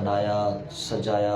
بنایا سجایا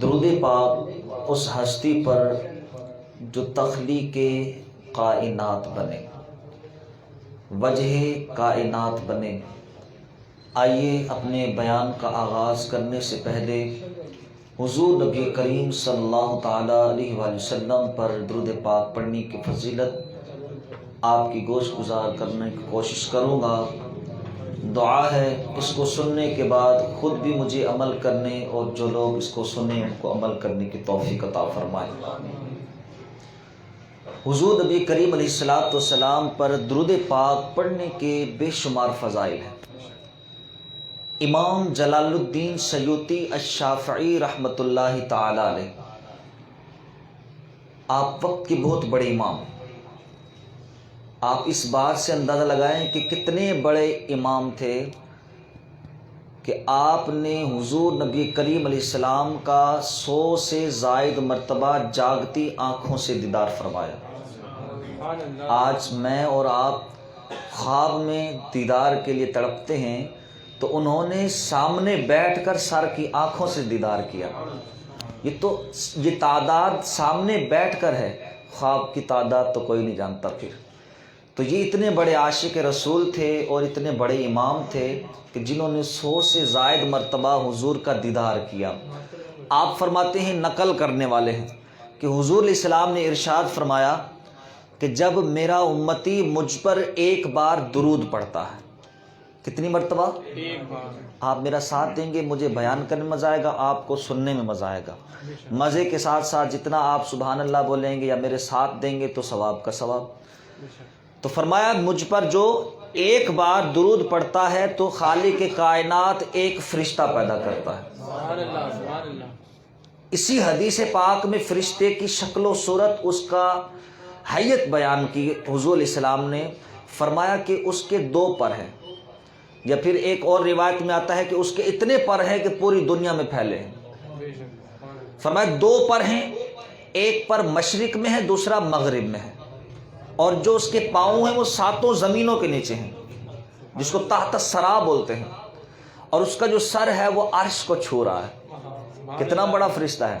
درود پاک اس ہستی پر جو تخلیق کائنات بنے، وجہ کائنات بنے۔ آئیے اپنے بیان کا آغاز کرنے سے پہلے حضور نبی کریم صلی اللہ تعالیٰ علیہ وآلہ وسلم پر درود پاک پڑھنے کی فضیلت آپ کی گوش گزار کرنے کی کوشش کروں گا۔ دعا ہے اس کو سننے کے بعد خود بھی مجھے عمل کرنے اور جو لوگ اس کو سنیں ان کو عمل کرنے کی توفیق عطا فرمائے۔ حضور نبی کریم علیہ الصلوۃ والسلام پر درود پاک پڑھنے کے بے شمار فضائل ہیں۔ امام جلال الدین سیوطی الشافعی رحمۃ اللہ تعالی علیہ، آپ وقت کے بہت بڑے امام، آپ اس بات سے اندازہ لگائیں کہ کتنے بڑے امام تھے کہ آپ نے حضور نبی کریم علیہ السلام کا 100 سے زائد مرتبہ جاگتی آنکھوں سے دیدار فرمایا۔ آج میں اور آپ خواب میں دیدار کے لیے تڑپتے ہیں تو انہوں نے سامنے بیٹھ کر سر کی آنکھوں سے دیدار کیا۔ یہ تعداد سامنے بیٹھ کر ہے، خواب کی تعداد تو کوئی نہیں جانتا۔ پھر تو یہ اتنے بڑے عاشق رسول تھے اور اتنے بڑے امام تھے کہ جنہوں نے 100 سے زائد مرتبہ حضور کا دیدار کیا۔ آپ فرماتے ہیں، نقل کرنے والے ہیں کہ حضور علیہ السلام نے ارشاد فرمایا کہ جب میرا امتی مجھ پر ایک بار درود پڑھتا ہے، کتنی مرتبہ؟ ایک بار۔ آپ میرا ساتھ دیں گے، مجھے بیان کرنے میں مزہ آئے گا، آپ کو سننے میں مزہ آئے گا۔ مزے کے ساتھ ساتھ جتنا آپ سبحان اللہ بولیں گے یا میرے ساتھ دیں گے تو ثواب کا ثواب۔ تو فرمایا مجھ پر جو ایک بار درود پڑھتا ہے تو خالق کائنات ایک فرشتہ پیدا کرتا ہے۔ اسی حدیث پاک میں فرشتے کی شکل و صورت، اس کا حیت بیان کی حضور علیہ السلام نے۔ فرمایا کہ اس کے 2 پر ہیں، یا پھر ایک اور روایت میں آتا ہے کہ اس کے اتنے پر ہیں کہ پوری دنیا میں پھیلے ہیں۔ فرمایا 2 پر ہیں، ایک پر مشرق میں ہے، دوسرا مغرب میں ہے، اور جو اس کے پاؤں ہیں وہ 7 زمینوں کے نیچے ہیں، جس کو تحت الثری بولتے ہیں، اور اس کا جو سر ہے وہ عرش کو چھو رہا ہے۔ کتنا بڑا فرشتہ ہے!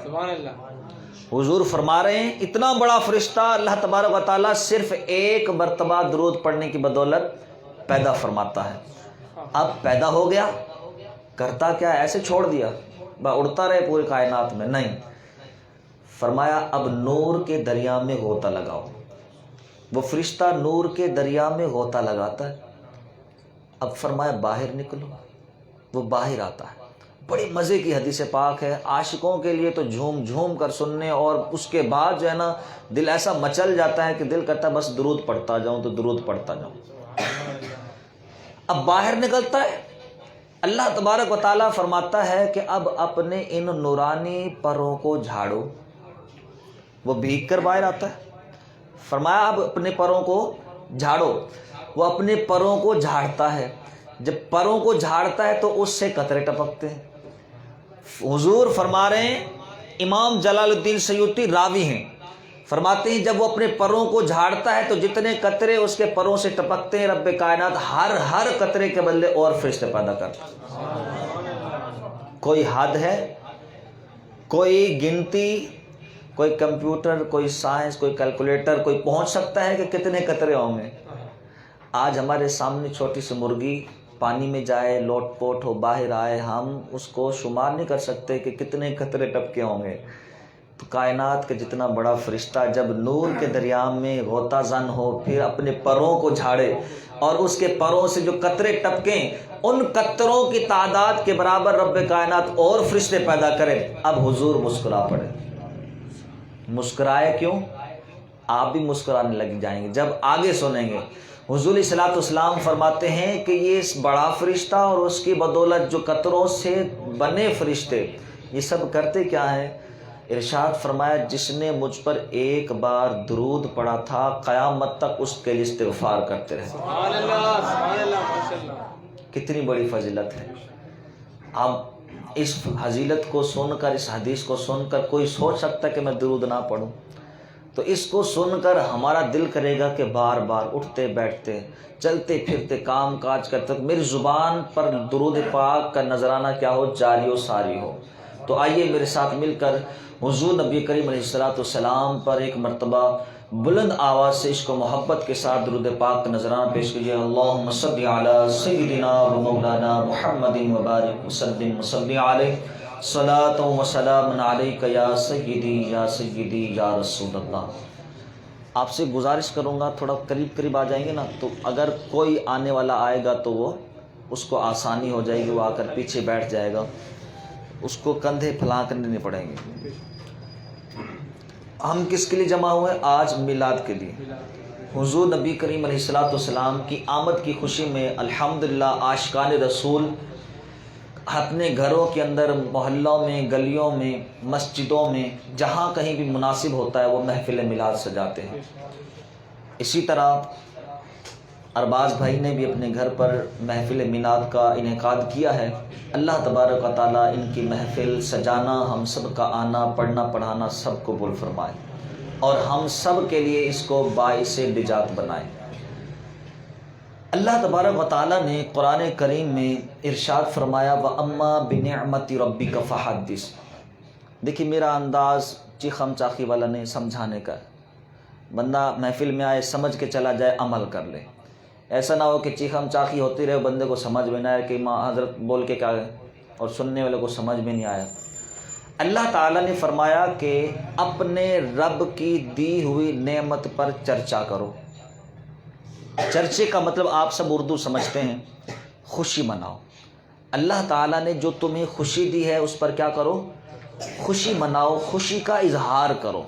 حضور فرما رہے ہیں اتنا بڑا فرشتہ اللہ تبارک و تعالیٰ صرف ایک مرتبہ درود پڑھنے کی بدولت پیدا فرماتا ہے۔ اب پیدا ہو گیا، کرتا کیا ہے؟ ایسے چھوڑ دیا اڑتا رہے پوری کائنات میں؟ نہیں، فرمایا اب نور کے دریا میں غوطہ لگاؤ۔ وہ فرشتہ نور کے دریا میں غوطہ لگاتا ہے۔ اب فرمایا باہر نکلو، وہ باہر آتا ہے۔ بڑی مزے کی حدیث پاک ہے، عاشقوں کے لیے تو جھوم جھوم کر سننے، اور اس کے بعد جو ہے نا دل ایسا مچل جاتا ہے کہ دل کرتا ہے بس درود پڑھتا جاؤں تو درود پڑھتا جاؤں۔ اب باہر نکلتا ہے، اللہ تبارک و تعالیٰ فرماتا ہے کہ اب اپنے ان نورانی پروں کو جھاڑو۔ وہ بھیگ کر باہر آتا ہے۔ فرمایا اب اپنے پروں کو جھاڑو۔ وہ اپنے پروں کو جھاڑتا ہے، جب پروں کو جھاڑتا ہے تو اس سے قطرے ٹپکتے ہیں۔ حضور فرما رہے ہیں، امام جلال الدین سیوطی راوی ہیں، فرماتے ہیں جب وہ اپنے پروں کو جھاڑتا ہے تو جتنے قطرے اس کے پروں سے ٹپکتے ہیں، رب کائنات ہر قطرے کے بدلے اور فرشتے پیدا کرتا ہے۔ کوئی حد ہے؟ کوئی گنتی، کوئی کمپیوٹر، کوئی سائنس، کوئی کیلکولیٹر کوئی پہنچ سکتا ہے کہ کتنے قطرے ہوں گے؟ آج ہمارے سامنے چھوٹی سی مرغی پانی میں جائے، لوٹ پوٹ ہو، باہر آئے، ہم اس کو شمار نہیں کر سکتے کہ کتنے قطرے ٹپکے ہوں گے۔ تو کائنات کا جتنا بڑا فرشتہ جب نور کے دریا میں غوطہ زن ہو، پھر اپنے پروں کو جھاڑے اور اس کے پروں سے جو قطرے ٹپکیں، ان قطروں کی تعداد کے برابر رب کائنات اور فرشتے پیدا کرے، اب حضور مسکرا پڑے۔ مسکرائے کیوں؟ آپ بھی مسکرانے لگ جائیں گے جب آگے سنیں گے۔ حضور علیہ الصلوۃ والسلام فرماتے ہیں کہ یہ اس بڑا فرشتہ اور اس کی بدولت جو قطروں سے بنے فرشتے، یہ سب کرتے کیا ہیں؟ ارشاد فرمایا جس نے مجھ پر ایک بار درود پڑھا تھا قیامت تک اس کے لیے استغفار کرتے رہے۔ سبحان اللہ، سبحان اللہ، ماشاءاللہ۔ کتنی بڑی فضیلت ہے! اب اس فضیلت کو سن کر، اس حدیث کو سن کر کوئی سوچ سکتا ہے کہ میں درود نہ پڑھوں؟ تو اس کو سن کر ہمارا دل کرے گا کہ بار بار اٹھتے بیٹھتے چلتے پھرتے کام کاج کرتے میری زبان پر درود پاک کا نذرانہ کیا ہو، جاری و ساری ہو۔ تو آئیے میرے ساتھ مل کر حضور نبی کریم علیہ السلام پر ایک مرتبہ بلند آواز سے عشق و محبت کے ساتھ درود پاک کا نذرانہ پیش کیجیے۔ اللہم صلی علی سیدنا و مولانا محمد وبارک وسلم وصلی علیہ صلاۃ و سلام علیک یا سیدی یا رسول اللہ۔ آپ سے گزارش کروں گا تھوڑا قریب آ جائیں گے نا، تو اگر کوئی آنے والا آئے گا تو وہ اس کو آسانی ہو جائے گی، وہ آ کر پیچھے بیٹھ جائے گا، اس کو کندھے پھیلا کرنے نہیں پڑیں گے۔ ہم کس کے لیے جمع ہوئے؟ آج میلاد کے لیے، حضور نبی کریم علیہ السلام کی آمد کی خوشی میں الحمدللہ عاشقان رسول اپنے گھروں کے اندر، محلوں میں، گلیوں میں، مسجدوں میں، جہاں کہیں بھی مناسب ہوتا ہے وہ محفل میلاد سجاتے ہیں۔ اسی طرح ارباز بھائی نے بھی اپنے گھر پر محفل میلاد کا انعقاد کیا ہے۔ اللہ تبارک و تعالیٰ ان کی محفل سجانا، ہم سب کا آنا، پڑھنا پڑھانا سب قبول فرمائے اور ہم سب کے لیے اس کو باعث نجات بنائے۔ اللہ تبارک و تعالیٰ نے قرآن کریم میں ارشاد فرمایا وَأَمَّا بِنِعْمَةِ رَبِّكَ فَحَدِّثْ۔ دیکھیے میرا انداز چیخم چاخی والا نہیں، سمجھانے کا ہے۔ بندہ محفل میں آئے سمجھ کے چلا جائے، عمل کر لے، ایسا نہ ہو کہ چیخم چاخی ہوتی رہے، بندے کو سمجھ میں نہ آئے کہ ماں حضرت بول کے کیا ہے اور سننے والے کو سمجھ میں نہیں آیا۔ اللہ تعالیٰ نے فرمایا کہ اپنے رب کی دی ہوئی نعمت پر چرچا کرو۔ چرچے کا مطلب آپ سب اردو سمجھتے ہیں، خوشی مناؤ۔ اللہ تعالیٰ نے جو تمہیں خوشی دی ہے اس پر کیا کرو؟ خوشی مناؤ، خوشی کا اظہار کرو۔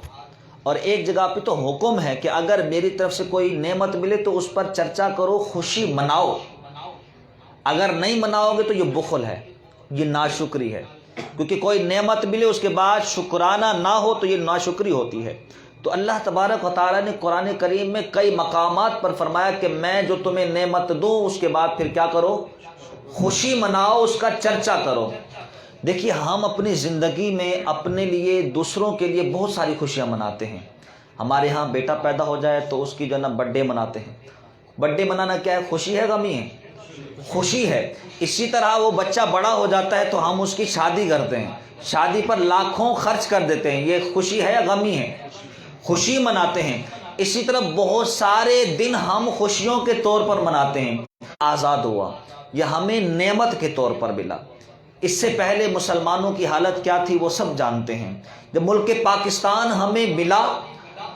اور ایک جگہ پہ تو حکم ہے کہ اگر میری طرف سے کوئی نعمت ملے تو اس پر چرچا کرو، خوشی مناؤ۔ اگر نہیں مناؤ گے تو یہ بخل ہے، یہ ناشکری ہے، کیونکہ کوئی نعمت ملے اس کے بعد شکرانہ نہ ہو تو یہ ناشکری ہوتی ہے۔ تو اللہ تبارک و تعالیٰ نے قرآن کریم میں کئی مقامات پر فرمایا کہ میں جو تمہیں نعمت دوں اس کے بعد پھر کیا کرو؟ خوشی مناؤ، اس کا چرچا کرو۔ دیکھیے ہم اپنی زندگی میں اپنے لیے، دوسروں کے لیے بہت ساری خوشیاں مناتے ہیں۔ ہمارے ہاں بیٹا پیدا ہو جائے تو اس کی جو ہے نا برتھ ڈے مناتے ہیں۔ برتھ ڈے منانا کیا ہے؟ خوشی ہے، غمی ہے؟ خوشی ہے۔ اسی طرح وہ بچہ بڑا ہو جاتا ہے تو ہم اس کی شادی کرتے ہیں، شادی پر لاکھوں خرچ کر دیتے ہیں، یہ خوشی ہے یا غمی ہے؟ خوشی مناتے ہیں۔ اسی طرح بہت سارے دن ہم خوشیوں کے طور پر مناتے ہیں۔ آزاد ہوا، یہ ہمیں نعمت کے طور پر ملا۔ اس سے پہلے مسلمانوں کی حالت کیا تھی وہ سب جانتے ہیں۔ جب ملک پاکستان ہمیں ملا،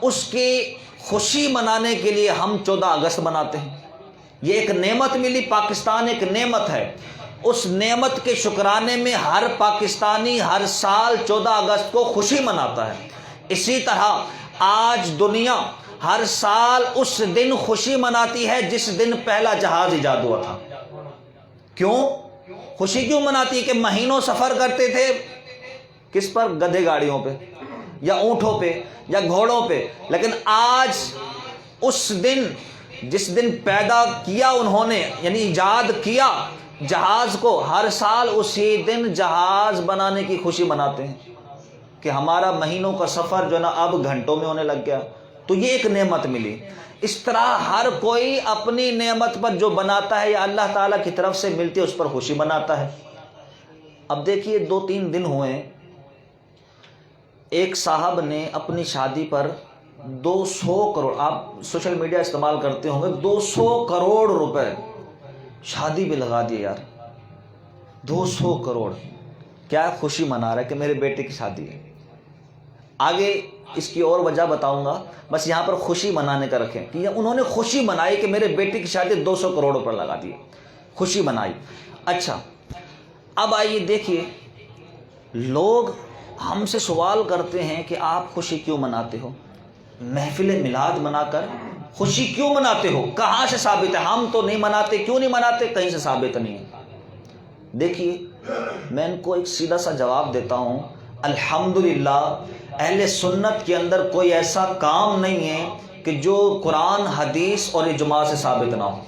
اس کی خوشی منانے کے لیے ہم 14 اگست مناتے ہیں۔ یہ ایک نعمت ملی، پاکستان ایک نعمت ہے، اس نعمت کے شکرانے میں ہر پاکستانی ہر سال 14 اگست کو خوشی مناتا ہے۔ اسی طرح آج دنیا ہر سال اس دن خوشی مناتی ہے جس دن پہلا جہاز ایجاد ہوا تھا۔ کیوں خوشی کیوں مناتی ہے؟ کہ مہینوں سفر کرتے تھے، کس پر؟ گدھے گاڑیوں پہ یا اونٹوں پہ یا گھوڑوں پہ، لیکن آج اس دن جس دن پیدا کیا انہوں نے، یعنی ایجاد کیا جہاز کو، ہر سال اسی دن جہاز بنانے کی خوشی مناتے ہیں کہ ہمارا مہینوں کا سفر جو ہے نا اب گھنٹوں میں ہونے لگ گیا۔ تو یہ ایک نعمت ملی۔ اس طرح ہر کوئی اپنی نعمت پر جو بناتا ہے یا اللہ تعالیٰ کی طرف سے ملتی ہے اس پر خوشی مناتا ہے۔ اب دیکھیے 2-3 دن ہوئے، ایک صاحب نے اپنی شادی پر 200 کروڑ، آپ سوشل میڈیا استعمال کرتے ہوں گے، 200 کروڑ روپے شادی پہ لگا دیے یار۔ 200 کروڑ کیا خوشی منا رہا ہے کہ میرے بیٹے کی شادی ہے۔ آگے اس کی اور وجہ بتاؤں گا، بس یہاں پر خوشی منانے کا رکھیں کہ انہوں نے خوشی منائی کہ میرے بیٹے کی شادی 200 کروڑ روپے لگا دیے، خوشی منائی۔ اچھا اب آئیے دیکھیے، لوگ ہم سے سوال کرتے ہیں کہ آپ خوشی کیوں مناتے ہو؟ محفل میلاد منا کر خوشی کیوں مناتے ہو؟ کہاں سے ثابت ہے؟ ہم تو نہیں مناتے۔ کیوں نہیں مناتے؟ کہیں سے ثابت نہیں ہے۔ دیکھیے میں ان کو ایک سیدھا سا جواب دیتا ہوں، الحمدللہ اہل سنت کے اندر کوئی ایسا کام نہیں ہے کہ جو قرآن، حدیث اور اجماع سے ثابت نہ ہو۔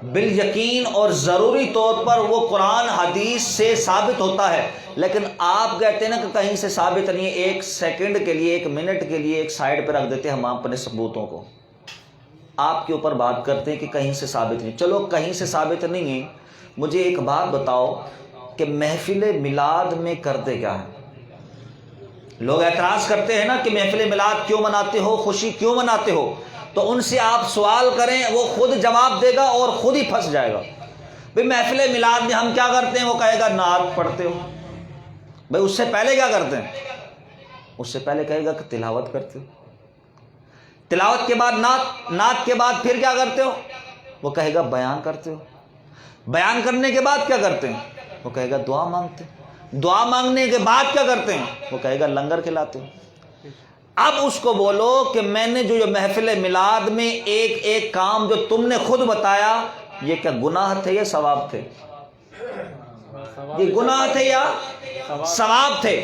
بالیقین اور ضروری طور پر وہ قرآن حدیث سے ثابت ہوتا ہے، لیکن آپ کہتے ہیں نا کہ کہیں سے ثابت نہیں ہے، ایک سیکنڈ کے لیے، ایک منٹ کے لیے ایک سائڈ پہ رکھ دیتے ہیں ہم اپنے ثبوتوں کو، آپ کے اوپر بات کرتے ہیں کہ کہیں سے ثابت نہیں۔ چلو کہیں سے ثابت نہیں ہے، مجھے ایک بات بتاؤ کہ محفل میلاد میں کرتے کیا ہے؟ لوگ اعتراض کرتے ہیں نا کہ محفل میلاد کیوں مناتے ہو، خوشی کیوں مناتے ہو، تو ان سے آپ سوال کریں، وہ خود جواب دے گا اور خود ہی پھنس جائے گا۔ بھئی محفل میلاد میں ہم کیا کرتے ہیں؟ وہ کہے گا نعت پڑھتے ہو۔ بھئی اس سے پہلے کیا کرتے ہیں؟ اس سے پہلے کہے گا کہ تلاوت کرتے ہو، تلاوت کے بعد نعت، نعت کے بعد پھر کیا کرتے ہو؟ وہ کہے گا بیان کرتے ہو، بیان کرنے کے بعد کیا کرتے ہیں؟ وہ کہے گا دعا مانگتے ہیں، دعا مانگنے کے بعد کیا کرتے ہیں؟ وہ کہے گا لنگر کھلاتے ہو۔ اب اس کو بولو کہ میں نے جو محفل میلاد میں ایک ایک کام جو تم نے خود بتایا، یہ کیا گناہ تھے یا ثواب تھے؟ یہ گناہ تھے یا ثواب تھے؟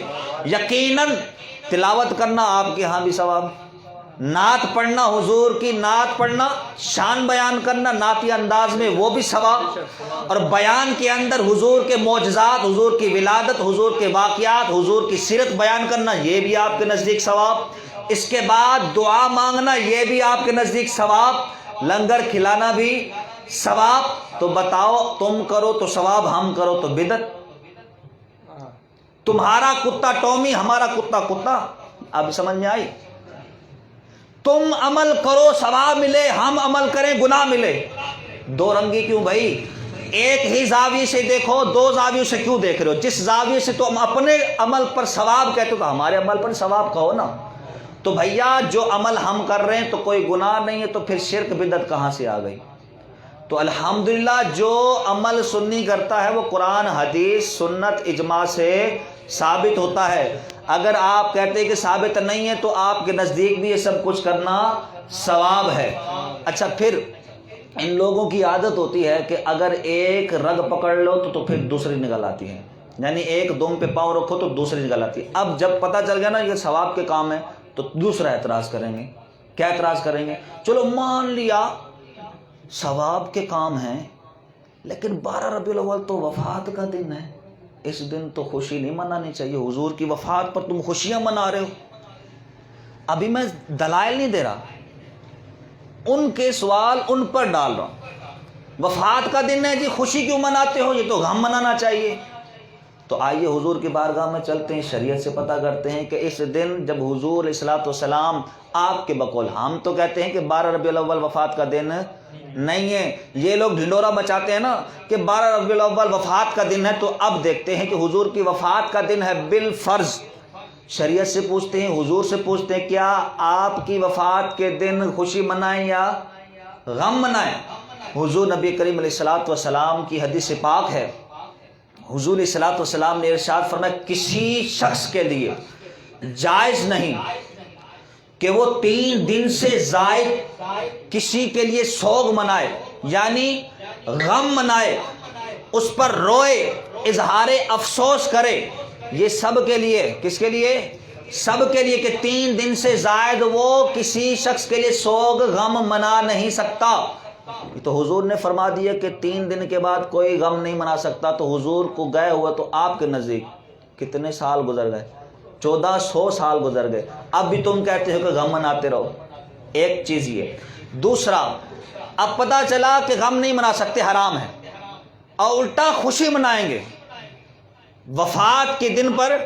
یقیناً تلاوت کرنا آپ کے ہاں بھی ثواب، نعت پڑھنا، حضور کی نعت پڑھنا، شان بیان کرنا نعتی انداز میں، وہ بھی ثواب، اور بیان کے اندر حضور کے معجزات، حضور کی ولادت، حضور کے واقعات، حضور کی سیرت بیان کرنا، یہ بھی آپ کے نزدیک ثواب۔ اس کے بعد دعا مانگنا، یہ بھی آپ کے نزدیک ثواب، لنگر کھلانا بھی ثواب۔ تو بتاؤ، تم کرو تو ثواب، ہم کرو تو بدعت۔ تمہارا کتا ٹومی، ہمارا کتا کتا، اب سمجھ میں آئی؟ تم عمل کرو ثواب ملے، ہم عمل کریں گناہ ملے۔ دو رنگی کیوں بھائی؟ ایک ہی زاویے سے دیکھو، دو زاویوں سے کیوں دیکھ رہے ہو؟ جس زاویے سے تو ہم اپنے عمل پر ثواب کہتے ہو تو ہمارے عمل پر ثواب کہو نا۔ تو بھیا جو عمل ہم کر رہے ہیں تو کوئی گناہ نہیں ہے، تو پھر شرک بدعت کہاں سے آ گئی؟ تو الحمدللہ جو عمل سنی کرتا ہے وہ قرآن، حدیث، سنت، اجماع سے ثابت ہوتا ہے۔ اگر آپ کہتے ہیں کہ ثابت نہیں ہے تو آپ کے نزدیک بھی یہ سب کچھ کرنا ثواب ہے۔ اچھا، پھر ان لوگوں کی عادت ہوتی ہے کہ اگر ایک رگ پکڑ لو تو پھر دوسری نکل آتی ہے، یعنی ایک دم پہ پاؤں رکھو تو دوسری نکل آتی ہے۔ اب جب پتہ چل گیا نا یہ ثواب کے کام ہے تو دوسرا اعتراض کریں گے۔ کیا اعتراض کریں گے؟ چلو مان لیا ثواب کے کام ہیں، لیکن 12 ربیع الاول تو وفات کا دن ہے، اس دن تو خوشی نہیں منانی چاہیے، حضور کی وفات پر تم خوشیاں منا رہے ہو۔ ابھی میں دلائل نہیں دے رہا، ان کے سوال ان پر ڈال رہا ہوں۔ وفات کا دن ہے جی، خوشی کیوں مناتے ہو؟ یہ تو غم منانا چاہیے۔ تو آئیے حضور کی بارگاہ میں چلتے ہیں، شریعت سے پتہ کرتے ہیں کہ اس دن جب حضور علیہ الصلوۃ والسلام، آپ کے بقول، ہم تو کہتے ہیں کہ 12 ربیع الاول وفات کا دن نہیں ہے، یہ لوگ ڈھنڈورا مچاتے ہیں نا کہ 12 ربیع الاول وفات کا دن ہے، تو اب دیکھتے ہیں کہ حضور کی وفات کا دن ہے بالفرض۔ شریعت سے پوچھتے ہیں، حضور سے پوچھتے ہیں، کیا آپ کی وفات کے دن خوشی منائیں یا غم منائیں؟ حضور نبی کریم علیہ الصلوۃ والسلام کی حدیث پاک ہے، حضور علیہ الصلوۃ والسلام نے ارشاد فرمایا کسی شخص کے لیے جائز نہیں کہ وہ 3 دن سے زائد کسی کے لیے سوگ منائے، یعنی غم منائے، اس پر روئے، اظہار افسوس کرے۔ یہ سب کے لیے، کس کے لیے؟ سب کے لیے، کہ 3 دن سے زائد وہ کسی شخص کے لیے سوگ غم منا نہیں سکتا۔ تو حضور نے فرما دیا کہ 3 دن کے بعد کوئی غم نہیں منا سکتا، تو حضور کو گئے ہوئے تو آپ کے نزدیک کتنے سال گزر گئے؟ 1400 سال گزر گئے، اب بھی تم کہتے ہو کہ غم مناتے رہو۔ ایک چیز یہ۔ دوسرا، اب پتہ چلا کہ غم نہیں منا سکتے، حرام ہے، اور الٹا خوشی منائیں گے، وفات کے دن پر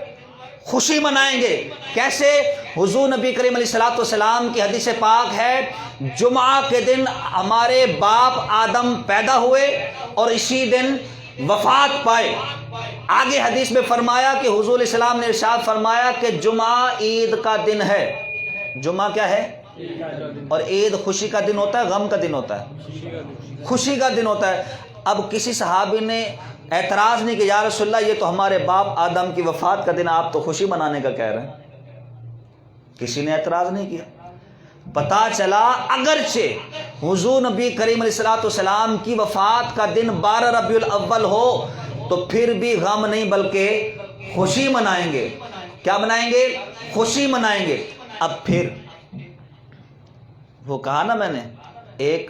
خوشی منائیں گے۔ کیسے؟ حضور نبی کریم علیہ الصلوۃ والسلام کی حدیث پاک ہے، جمعہ کے دن ہمارے باپ آدم پیدا ہوئے اور اسی دن وفات پائے۔ آگے حدیث میں فرمایا کہ حضور علیہ السلام نے ارشاد فرمایا کہ جمعہ عید کا دن ہے۔ جمعہ کیا ہے؟ اور عید خوشی کا دن ہوتا ہے، غم کا دن ہوتا ہے؟ خوشی کا دن ہوتا ہے۔ اب کسی صحابی نے اعتراض نہیں کہ یا رسول اللہ یہ تو ہمارے باپ آدم کی وفات کا دن، آپ تو خوشی منانے کا کہہ رہے ہیں۔ کسی نے اعتراض نہیں کیا۔ پتا چلا اگرچہ حضور نبی کریم علیہ الصلوۃ والسلام کی وفات کا دن 12 ربیع الاول ہو تو پھر بھی غم نہیں بلکہ خوشی منائیں گے۔ کیا منائیں گے؟ خوشی منائیں گے۔ اب پھر وہ کہا نا میں نے، ایک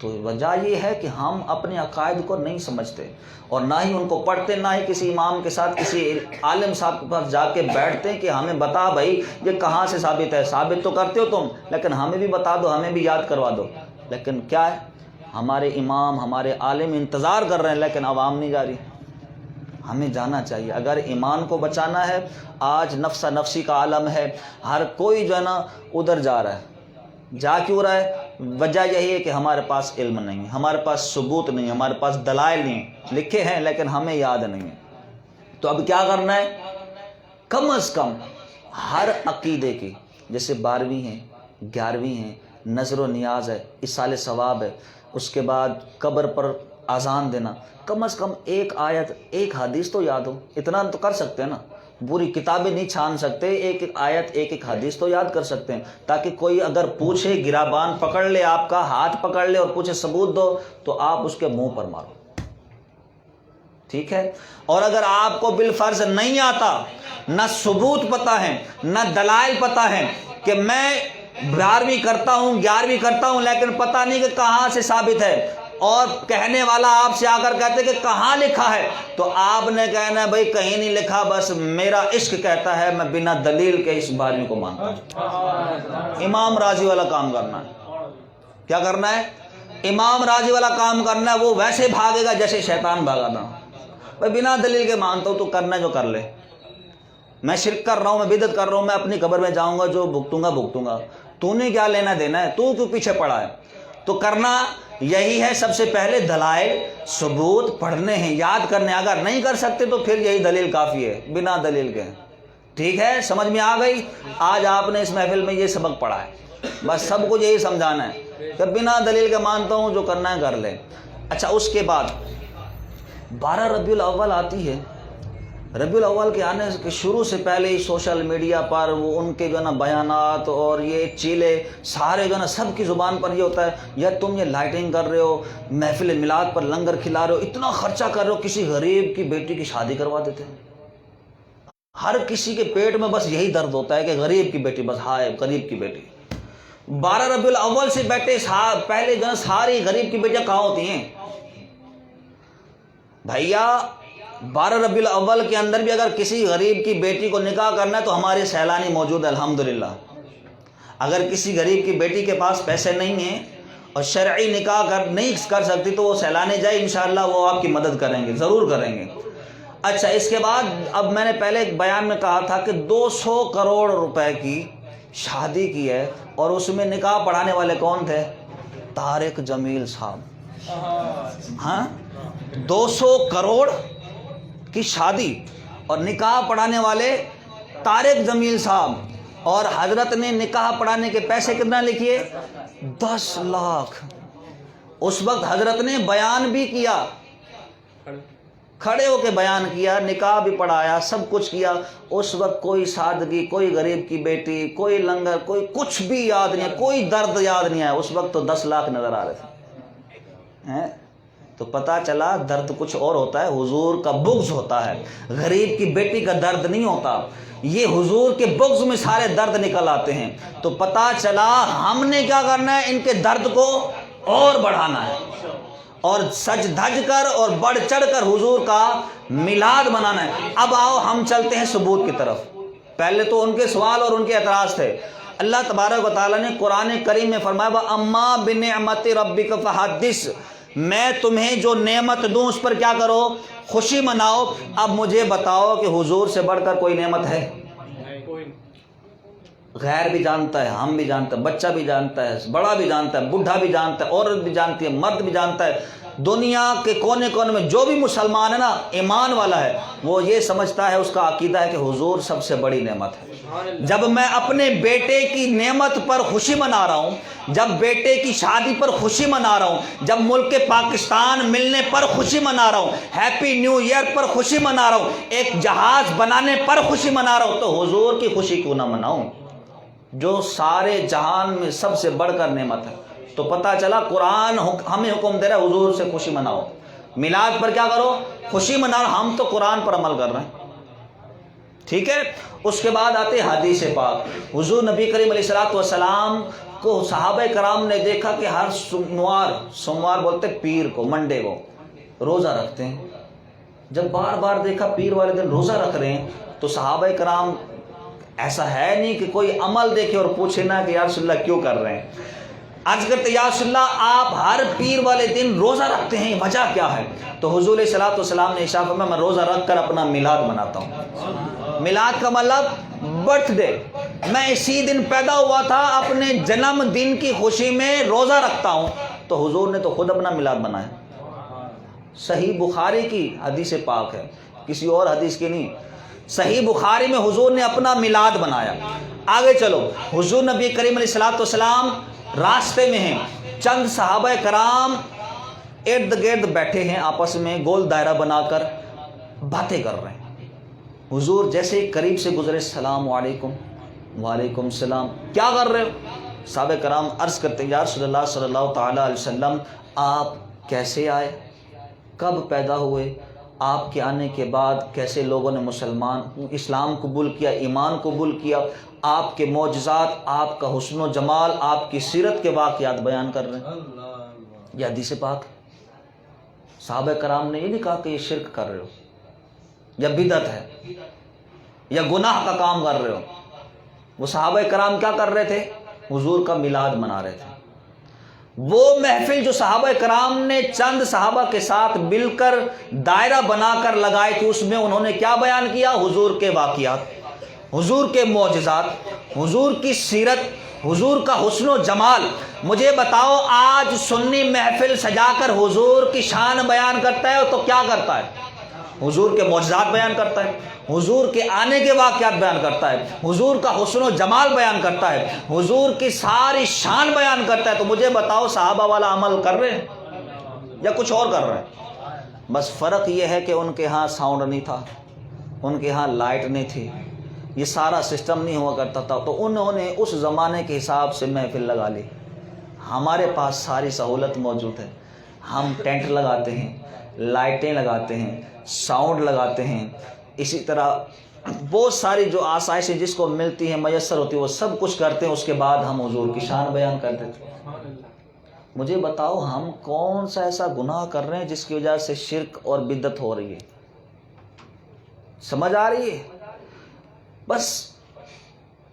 تو وجہ یہ ہے کہ ہم اپنے عقائد کو نہیں سمجھتے اور نہ ہی ان کو پڑھتے، نہ ہی کسی امام کے ساتھ کسی عالم صاحب کے پاس جا کے بیٹھتے کہ ہمیں بتا بھائی یہ کہاں سے ثابت ہے۔ ثابت تو کرتے ہو تم، لیکن ہمیں بھی بتا دو، ہمیں بھی یاد کروا دو۔ لیکن کیا ہے، ہمارے امام ہمارے عالم انتظار کر رہے ہیں لیکن عوام نہیں جا رہی۔ ہمیں جانا چاہیے اگر ایمان کو بچانا ہے۔ آج نفسہ نفسی کا عالم ہے، ہر کوئی جو ہے نا ادھر جا رہا ہے۔ جا کیوں رہا ہے؟ وجہ یہی ہے کہ ہمارے پاس علم نہیں ہے، ہمارے پاس ثبوت نہیں ہے، ہمارے پاس دلائل نہیں ہیں، لکھے ہیں لیکن ہمیں یاد نہیں ہے۔ تو اب کیا کرنا ہے؟ کم از کم ہر عقیدے کی، جیسے 12ویں ہے، 11ویں ہے، نظر و نیاز ہے، اصال ثواب ہے، اس کے بعد قبر پر اذان دینا، کم از کم ایک آیت ایک حدیث تو یاد ہو۔ اتنا تو کر سکتے ہیں نا، پوری کتابیں نہیں چھان سکتے، ایک ایک آیت ایک ایک حدیث تو یاد کر سکتے ہیں، تاکہ کوئی اگر پوچھے، گرابان پکڑ لے، آپ کا ہاتھ پکڑ لے اور پوچھے ثبوت دو، تو آپ اس کے منہ پر مارو، ٹھیک ہے؟ اور اگر آپ کو بالفرض نہیں آتا، نہ ثبوت پتہ ہے نہ دلائل پتہ ہے، کہ میں 12ویں کرتا ہوں 11ویں کرتا ہوں لیکن پتہ نہیں کہ کہاں سے ثابت ہے، اور کہنے والا آپ سے آ کر کہتے کہ کہاں لکھا ہے، تو آپ نے کہنا ہے بھائی کہیں نہیں لکھا، بس میرا عشق کہتا ہے، میں بنا دلیل کے اس 12ویں کو مانتا ہوں۔ امام راضی والا کام کرنا ہے۔ کیا کرنا ہے؟ امام راضی والا کام کرنا ہے۔ وہ ویسے بھاگے گا جیسے شیطان بھاگا تھا، بھائی بنا دلیل کے مانتا ہوں، تو کرنا جو کر لے، میں شرک کر رہا ہوں، میں بدعت کر رہا ہوں، میں اپنی قبر میں جاؤں گا، جو بھگتوں گا، تو نے کیا لینا دینا ہے، تو کیوں پیچھے پڑا ہے؟ تو کرنا یہی ہے، سب سے پہلے دلائل ثبوت پڑھنے ہیں، یاد کرنے، اگر نہیں کر سکتے تو پھر یہی دلیل کافی ہے، بنا دلیل کے۔ ٹھیک ہے، سمجھ میں آ گئی؟ آج آپ نے اس محفل میں یہ سبق پڑھا ہے، بس سب کو یہی سمجھانا ہے کہ بنا دلیل کے مانتا ہوں، جو کرنا ہے کر لے۔ اچھا، اس کے بعد 12 ربیع الاول آتی ہے۔ ربیع الاول کے آنے کے شروع سے پہلے ہی سوشل میڈیا پر وہ ان کے جو ہے نا بیانات اور یہ چیلے سارے جو ہے نا سب کی زبان پر یہ ہوتا ہے، یا تم یہ لائٹنگ کر رہے ہو، محفل میلاد پر لنگر کھلا رہے ہو، اتنا خرچہ کر رہے ہو، کسی غریب کی بیٹی کی شادی کروا دیتے ہیں۔ ہر کسی کے پیٹ میں بس یہی درد ہوتا ہے کہ غریب کی بیٹی، بس ہائے غریب کی بیٹی۔ 12 ربیع الاول سے بیٹھے پہلے جو ہے ساری غریب کی بیٹیاں کہاں ہوتی ہیں بھیا؟ 12 ربیع الاول کے اندر بھی اگر کسی غریب کی بیٹی کو نکاح کرنا ہے تو ہمارے سیلانی موجود ہے الحمدللہ۔ اگر کسی غریب کی بیٹی کے پاس پیسے نہیں ہیں اور شرعی نکاح نہیں کر سکتی تو وہ سیلانے جائے، انشاءاللہ وہ آپ کی مدد کریں گے، ضرور کریں گے۔ اچھا، اس کے بعد اب میں نے پہلے ایک بیان میں کہا تھا کہ 200 کروڑ روپے کی شادی کی ہے، اور اس میں نکاح پڑھانے والے کون تھے؟ طارق جمیل صاحب۔ ہاں، 200 کروڑ کی شادی اور نکاح پڑھانے والے طارق جمیل صاحب، اور حضرت نے نکاح پڑھانے کے پیسے کتنا لکھیے؟ 10 لاکھ۔ اس وقت حضرت نے بیان بھی کیا، کھڑے ہو کے بیان کیا، نکاح بھی پڑھایا، سب کچھ کیا۔ اس وقت کوئی سادگی، کوئی غریب کی بیٹی، کوئی لنگر، کوئی کچھ بھی یاد نہیں ہے، کوئی درد یاد نہیں آیا۔ اس وقت تو 10 لاکھ نظر آ رہے تھے۔ تو پتہ چلا درد کچھ اور ہوتا ہے، حضور کا بغض ہوتا ہے، غریب کی بیٹی کا درد نہیں ہوتا۔ یہ حضور کے بغض میں سارے درد نکل آتے ہیں۔ تو پتہ چلا ہم نے کیا کرنا ہے، ان کے درد کو اور بڑھانا ہے، اور سج دھج کر اور بڑھ چڑھ کر حضور کا میلاد منانا ہے۔ اب آؤ ہم چلتے ہیں ثبوت کی طرف۔ پہلے تو ان کے سوال اور ان کے اعتراض تھے۔ اللہ تبارک و تعالیٰ نے قرآن کریم میں فرمایا وَأَمَّا بِنِعْمَةِ رَبِّكَ فَحَدِّثْ، میں تمہیں جو نعمت دوں اس پر کیا کرو؟ خوشی مناؤ۔ اب مجھے بتاؤ کہ حضور سے بڑھ کر کوئی نعمت ہے؟ غیر بھی جانتا ہے، ہم بھی جانتے ہیں، بچہ بھی جانتا ہے، بڑا بھی جانتا ہے، بوڑھا بھی جانتا ہے، عورت بھی جانتی ہے، مرد بھی جانتا ہے۔ دنیا کے کونے کونے میں جو بھی مسلمان ہے نا، ایمان والا ہے، وہ یہ سمجھتا ہے، اس کا عقیدہ ہے کہ حضور سب سے بڑی نعمت ہے۔ جب میں اپنے بیٹے کی نعمت پر خوشی منا رہا ہوں، جب بیٹے کی شادی پر خوشی منا رہا ہوں، جب ملک پاکستان ملنے پر خوشی منا رہا ہوں، ہیپی نیو ایئر پر خوشی منا رہا ہوں، ایک جہاز بنانے پر خوشی منا رہا ہوں، تو حضور کی خوشی کیوں نہ مناؤں جو سارے جہان میں سب سے بڑھ کر نعمت ہے۔ تو پتہ چلا قرآن ہمیں حکم دے رہا ہے حضور سے خوشی مناؤ، میلاد پر کیا کرو؟ خوشی مناؤ۔ ہم تو قرآن پر عمل کر رہے ہیں، ٹھیک ہے۔ اس کے بعد آتے حدیث پاک۔ حضور نبی کریم علیہ الصلوۃ والسلام کو صحابہ کرام نے دیکھا کہ ہر سوموار بولتے پیر کو، منڈے کو روزہ رکھتے ہیں. جب بار بار دیکھا پیر والے دن روزہ رکھ رہے ہیں تو صحابہ کرام، ایسا ہے نہیں کہ کوئی عمل دیکھے اور پوچھے نہ کہ یا رسول اللہ کیوں کر رہے ہیں. عرض کرتے یا رسول اللہ آپ ہر پیر والے دن روزہ رکھتے ہیں، وجہ کیا ہے؟ تو حضور علیہ الصلوۃ والسلام نے ارشاد فرمایا میں روزہ رکھ کر اپنا میلاد مناتا ہوں. میلاد کا مطلب برتھ ڈے. میں اسی دن پیدا ہوا تھا، اپنے جنم دن کی خوشی میں روزہ رکھتا ہوں. تو حضور نے تو خود اپنا میلاد منایا. صحیح بخاری کی حدیث پاک ہے، کسی اور حدیث کی نہیں. صحیح بخاری میں حضور نے اپنا میلاد بنایا. آگے چلو، حضور نبی کریم علیہ الصلوۃ والسلام راستے میں ہیں، چند صحابہ کرام ارد گرد بیٹھے ہیں، آپس میں گول دائرہ بنا کر باتیں کر رہے ہیں. حضور جیسے قریب سے گزرے السلام علیکم. وعلیکم السلام. کیا کر رہے ہو؟ صحابہ کرام عرض کرتے ہیں یا رسول اللہ صلی اللہ تعالی علیہ وسلم آپ کیسے آئے، کب پیدا ہوئے، آپ کے آنے کے بعد کیسے لوگوں نے اسلام قبول کیا، ایمان قبول کیا، آپ کے معجزات، آپ کا حسن و جمال، آپ کی سیرت کے واقعات بیان کر رہے ہیں. یہ حدیث پاک. صحابہ کرام نے یہ نہیں کہا کہ یہ شرک کر رہے ہو یا بدعت ہے یا گناہ کا کام کر رہے ہو. وہ صحابہ کرام کیا کر رہے تھے؟ حضور کا میلاد منا رہے تھے. وہ محفل جو صحابہ کرام نے چند صحابہ کے ساتھ مل کر دائرہ بنا کر لگائی تھی، اس میں انہوں نے کیا بیان کیا؟ حضور کے واقعات، حضور کے معجزات، حضور کی سیرت، حضور کا حسن و جمال. مجھے بتاؤ آج سنی محفل سجا کر حضور کی شان بیان کرتا ہے تو کیا کرتا ہے؟ حضور کے معجزات بیان کرتا ہے، حضور کے آنے کے واقعات بیان کرتا ہے، حضور کا حسن و جمال بیان کرتا ہے، حضور کی ساری شان بیان کرتا ہے. تو مجھے بتاؤ صحابہ والا عمل کر رہے ہیں یا کچھ اور کر رہے ہیں؟ بس فرق یہ ہے کہ ان کے ہاں ساؤنڈ نہیں تھا، ان کے ہاں لائٹ نہیں تھی، یہ سارا سسٹم نہیں ہوا کرتا تھا. تو انہوں نے اس زمانے کے حساب سے محفل لگا لی. ہمارے پاس ساری سہولت موجود ہے، ہم ٹینٹ لگاتے ہیں، لائٹیں لگاتے ہیں، ساؤنڈ لگاتے ہیں، اسی طرح بہت ساری جو آسائشیں جس کو ملتی ہیں میسر ہوتی ہیں وہ سب کچھ کرتے ہیں. اس کے بعد ہم حضور کی شان بیان کرتے تھے. مجھے بتاؤ ہم کون سا ایسا گناہ کر رہے ہیں جس کی وجہ سے شرک اور بدعت ہو رہی ہے؟ سمجھ آ رہی ہے؟ بس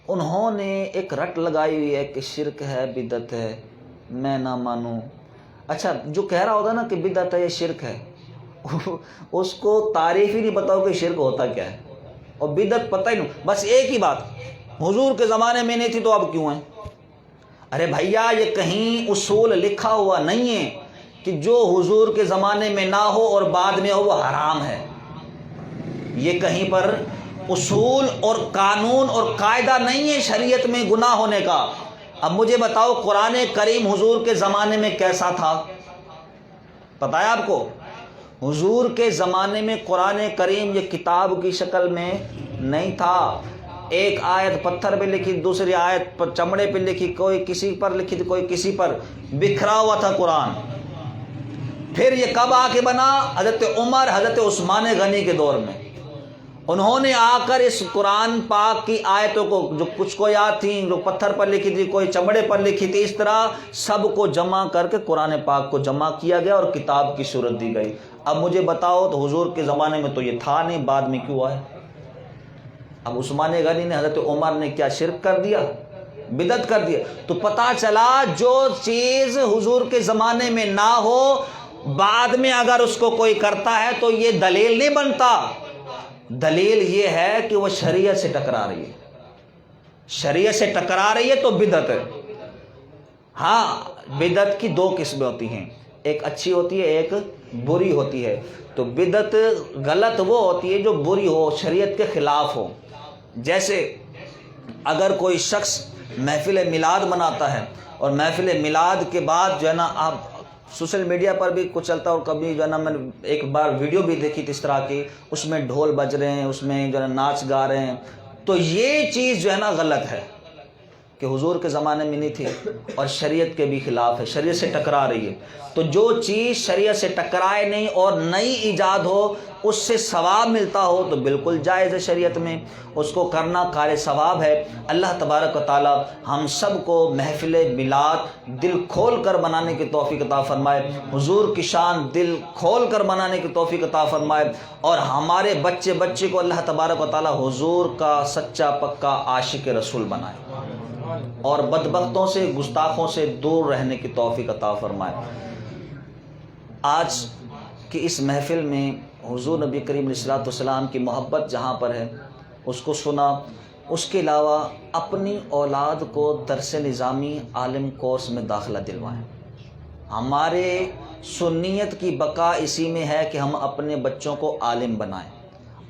انہوں نے ایک رٹ لگائی ہوئی ہے کہ شرک ہے، بدعت ہے، میں نہ مانوں. اچھا جو کہہ رہا ہوگا نا کہ بدعت ہے یا شرک ہے، اس کو تعریف ہی نہیں بتاؤ کہ شرک ہوتا کیا ہے اور بدعت پتہ ہی نہیں. بس ایک ہی بات، حضور کے زمانے میں نہیں تھی تو اب کیوں ہے؟ ارے بھیا یہ کہیں اصول لکھا ہوا نہیں ہے کہ جو حضور کے زمانے میں نہ ہو اور بعد میں ہو وہ حرام ہے. یہ کہیں پر اصول اور قانون اور قاعدہ نہیں ہے شریعت میں گناہ ہونے کا. اب مجھے بتاؤ قرآن کریم حضور کے زمانے میں کیسا تھا؟ پتہ ہے آپ کو؟ حضور کے زمانے میں قرآن کریم یہ کتاب کی شکل میں نہیں تھا. ایک آیت پتھر پہ لکھی، دوسری آیت پر چمڑے پہ لکھی، کوئی کسی پر لکھی کوئی کسی پر، بکھرا ہوا تھا قرآن. پھر یہ کب آ کے بنا؟ حضرت عمر، حضرت عثمان غنی کے دور میں. انہوں نے آ کر اس قرآن پاک کی آیتوں کو جو کچھ کو یاد تھیں، جو پتھر پر لکھی تھی، کوئی چمڑے پر لکھی تھی، اس طرح سب کو جمع کر کے قرآن پاک کو جمع کیا گیا اور کتاب کی صورت دی گئی. اب مجھے بتاؤ تو حضور کے زمانے میں تو یہ تھا نہیں، بعد میں کیوں آئے؟ اب عثمان غنی نے، حضرت عمر نے کیا شرک کر دیا، بدعت کر دیا؟ تو پتہ چلا جو چیز حضور کے زمانے میں نہ ہو بعد میں اگر اس کو کوئی کرتا ہے تو یہ دلیل نہیں بنتا. دلیل یہ ہے کہ وہ شریعت سے ٹکرا رہی ہے. شریعت سے ٹکرا رہی ہے تو بدعت ہے. ہاں بدعت کی دو قسمیں ہوتی ہیں، ایک اچھی ہوتی ہے، ایک بری ہوتی ہے. تو بدعت غلط وہ ہوتی ہے جو بری ہو، شریعت کے خلاف ہو. جیسے اگر کوئی شخص محفل میلاد مناتا ہے اور محفل میلاد کے بعد جو ہے نا، آپ سوشل میڈیا پر بھی کچھ چلتا ہے اور کبھی جو ہے نا میں نے ایک بار ویڈیو بھی دیکھی تھی اس طرح کی، اس میں ڈھول بج رہے ہیں، اس میں جو ہے نا ناچ گا رہے ہیں. تو یہ چیز جو ہے نا غلط ہے. کہ حضور کے زمانے میں نہیں تھی اور شریعت کے بھی خلاف ہے، شریعت سے ٹکرا رہی ہے، تو جو چیز شریعت سے ٹکرائے نہیں اور نئی ایجاد ہو، اس سے ثواب ملتا ہو تو بالکل جائز ہے شریعت میں، اس کو کرنا کار ثواب ہے۔ اللہ تبارک و تعالی ہم سب کو محفل میلاد دل کھول کر منانے کی توفیق عطا فرمائے، حضور کی شان دل کھول کر منانے کی توفیق عطا فرمائے، اور ہمارے بچے کو اللہ تبارک و تعالی حضور کا سچا پکا عاشق رسول بنائے، اور بدبختوں سے گستاخوں سے دور رہنے کی توفیق عطا فرمائے۔ آج کی اس محفل میں حضور نبی کریم علیہ السلام کی محبت جہاں پر ہے اس کو سنا، اس کے علاوہ اپنی اولاد کو درس نظامی عالم کورس میں داخلہ دلوائیں۔ ہمارے سنیت کی بقا اسی میں ہے کہ ہم اپنے بچوں کو عالم بنائیں،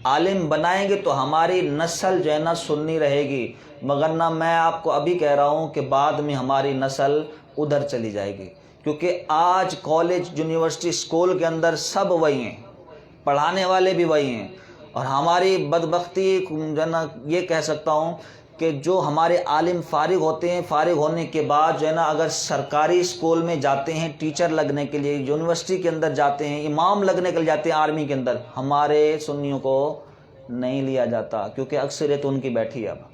عالم بنائیں گے تو ہماری نسل جو ہے نا سنی رہے گی، مگر نہ میں آپ کو ابھی کہہ رہا ہوں کہ بعد میں ہماری نسل ادھر چلی جائے گی، کیونکہ آج کالج یونیورسٹی اسکول کے اندر سب وہی ہیں، پڑھانے والے بھی وہی ہیں، اور ہماری بدبختی جو ہے نا یہ کہہ سکتا ہوں کہ جو ہمارے عالم فارغ ہوتے ہیں، فارغ ہونے کے بعد جو ہے نا اگر سرکاری اسکول میں جاتے ہیں ٹیچر لگنے کے لیے، یونیورسٹی کے اندر جاتے ہیں، امام لگنے کے لیے جاتے ہیں آرمی کے اندر، ہمارے سنیوں کو نہیں لیا جاتا کیونکہ اکثریت ان کی بیٹھی ہے۔ اب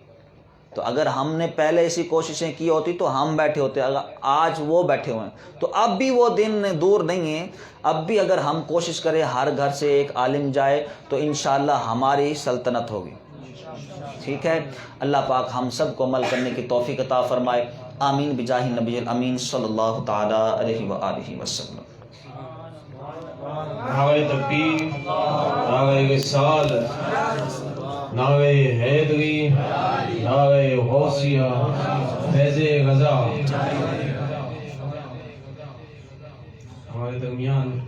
تو اگر ہم نے پہلے ایسی کوششیں کی ہوتی تو ہم بیٹھے ہوتے، اگر آج وہ بیٹھے ہوئے ہیں تو اب بھی وہ دن دور نہیں ہیں، اب بھی اگر ہم کوشش کریں ہر گھر سے ایک عالم جائے تو انشاءاللہ ہماری سلطنت ہوگی، ٹھیک ہے۔ اللہ پاک ہم سب کو عمل کرنے کی توفیق عطا فرمائے، آمین بجاہ نبی الامین صلی اللہ تعالی علیہ وآلہ وسلم۔ نعرہ تکبیر، نعرہ رسالت، نعرہ حیدری، نعرہ غوثیہ، فیض رضا۔ ہمارے درمیان